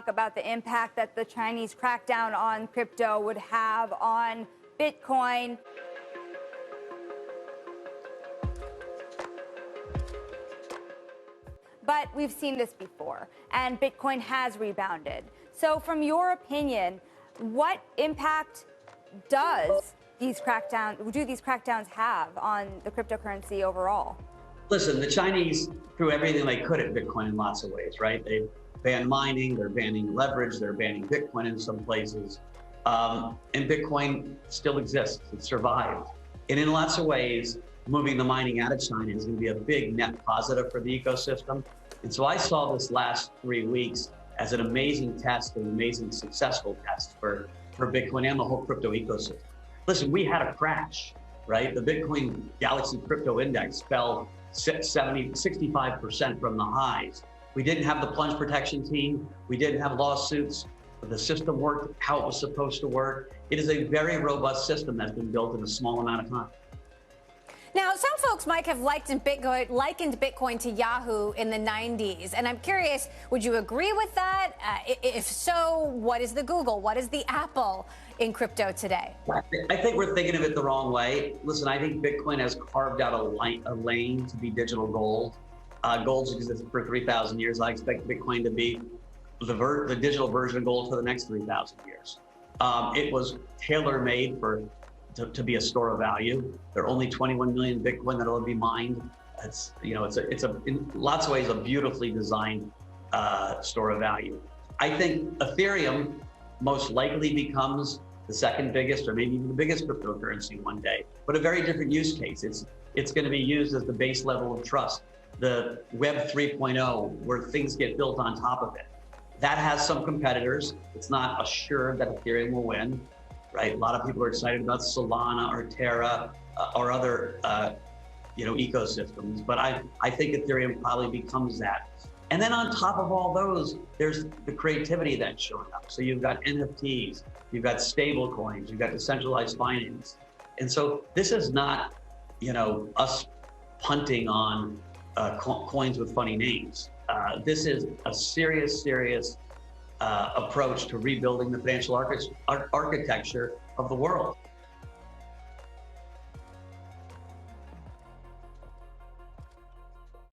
About the impact that the Chinese crackdown on crypto would have on Bitcoin. But we've seen this before, and Bitcoin has rebounded. So from your opinion, what impact do these crackdowns have on the cryptocurrency overall? Listen, the Chinese threw everything they could at Bitcoin in lots of ways, right? They banned mining, they're banning leverage, they're banning Bitcoin in some places. And Bitcoin still exists, it survived. And in lots of ways, moving the mining out of China is going to be a big net positive for the ecosystem. And so I saw this last 3 weeks as an amazing test, an amazing successful test for Bitcoin and the whole crypto ecosystem. Listen, we had a crash, right? The Bitcoin Galaxy Crypto Index fell 65% from the highs. We didn't have the plunge protection team. We didn't have lawsuits. The system worked how it was supposed to work. It is a very robust system that's been built in a small amount of time. Now, some folks, Mike, have likened Bitcoin to Yahoo in the 90s. And I'm curious, would you agree with that? If so, what is the Google? What is the Apple in crypto today? I think we're thinking of it the wrong way. Listen, I think Bitcoin has carved out a lane to be digital gold. Gold's existed for 3,000 years. I expect Bitcoin to be the digital version of gold for the next 3,000 years. It was tailor-made to be a store of value. There are only 21 million Bitcoin that'll be mined. It's in lots of ways a beautifully designed store of value. I think Ethereum most likely becomes the second biggest or maybe even the biggest cryptocurrency one day, but a very different use case. It's going to be used as the base level of trust, the Web 3.0, where things get built on top of it. That has some competitors. It's not assured that Ethereum will win, right? A lot of people are excited about Solana or Terra or other ecosystems, but I think Ethereum probably becomes that. And then on top of all those, there's the creativity that's showing up. So you've got NFTs, you've got stable coins, you've got decentralized finance. And so this is not, us punting on coins with funny names. This is a serious approach to rebuilding the financial architecture of the world.